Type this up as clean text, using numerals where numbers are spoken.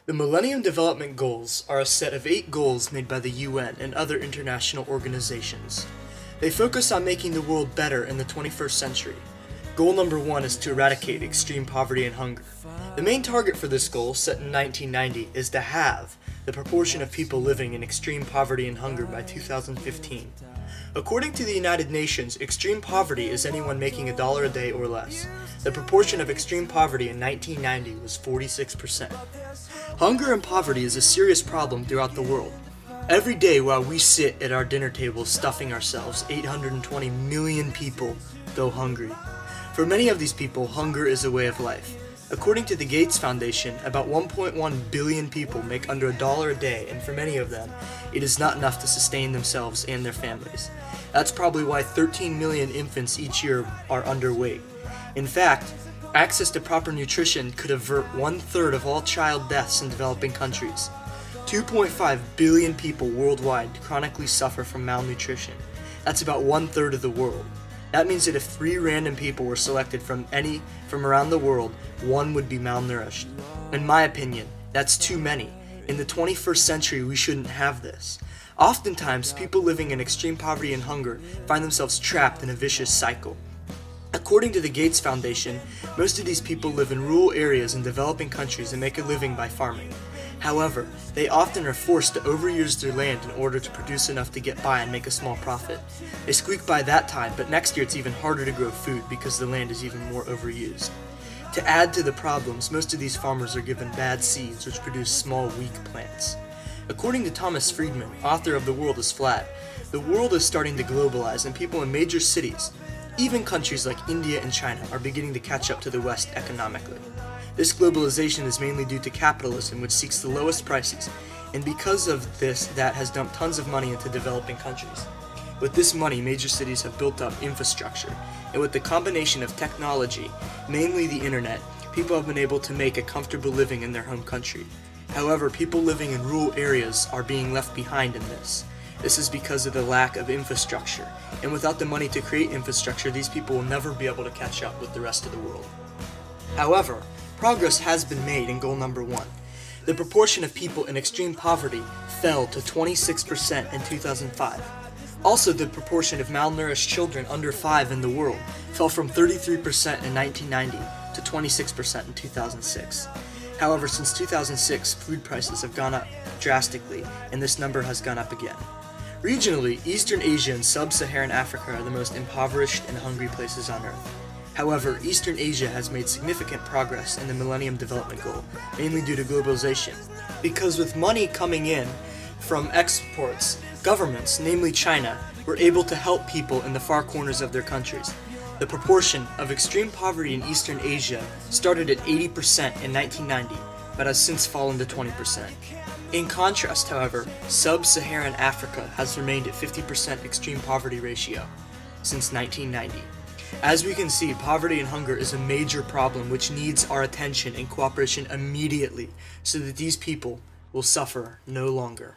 The Millennium Development Goals are a set of 8 goals made by the UN and other international organizations. They focus on making the world better in the 21st century. Goal number 1 is to eradicate extreme poverty and hunger. The main target for this goal, set in 1990, is to halve the proportion of people living in extreme poverty and hunger by 2015. According to the United Nations, extreme poverty is anyone making $1 a day or less. The proportion of extreme poverty in 1990 was 46%. Hunger and poverty is a serious problem throughout the world. Every day while we sit at our dinner tables stuffing ourselves, 820 million people go hungry. For many of these people, hunger is a way of life. According to the Gates Foundation, about 1.1 billion people make under $1 a day, and for many of them, it is not enough to sustain themselves and their families. That's probably why 13 million infants each year are underweight. In fact, access to proper nutrition could avert 1/3 of all child deaths in developing countries. 2.5 billion people worldwide chronically suffer from malnutrition. That's about 1/3 of the world. That means that if 3 random people were selected from around the world, 1 would be malnourished. In my opinion, that's too many. In the 21st century, we shouldn't have this. Oftentimes, people living in extreme poverty and hunger find themselves trapped in a vicious cycle. According to the Gates Foundation, most of these people live in rural areas in developing countries and make a living by farming. However, they often are forced to overuse their land in order to produce enough to get by and make a small profit. They squeak by that time, but next year it's even harder to grow food because the land is even more overused. To add to the problems, most of these farmers are given bad seeds which produce small, weak plants. According to Thomas Friedman, author of The World is Flat, the world is starting to globalize and people in major cities, even countries like India and China, are beginning to catch up to the West economically. This globalization is mainly due to capitalism, which seeks the lowest prices, and because of this, that has dumped tons of money into developing countries. With this money, major cities have built up infrastructure, and with the combination of technology, mainly the internet, people have been able to make a comfortable living in their home country. However, people living in rural areas are being left behind in this. This is because of the lack of infrastructure, and without the money to create infrastructure, these people will never be able to catch up with the rest of the world. However, progress has been made in goal number 1. The proportion of people in extreme poverty fell to 26% in 2005. Also, the proportion of malnourished children under 5 in the world fell from 33% in 1990 to 26% in 2006. However, since 2006, food prices have gone up drastically, and this number has gone up again. Regionally, Eastern Asia and Sub-Saharan Africa are the most impoverished and hungry places on Earth. However, Eastern Asia has made significant progress in the Millennium Development Goal, mainly due to globalization. Because with money coming in from exports, governments, namely China, were able to help people in the far corners of their countries. The proportion of extreme poverty in Eastern Asia started at 80% in 1990, but has since fallen to 20%. In contrast, however, Sub-Saharan Africa has remained at 50% extreme poverty ratio since 1990. As we can see, poverty and hunger is a major problem which needs our attention and cooperation immediately so that these people will suffer no longer.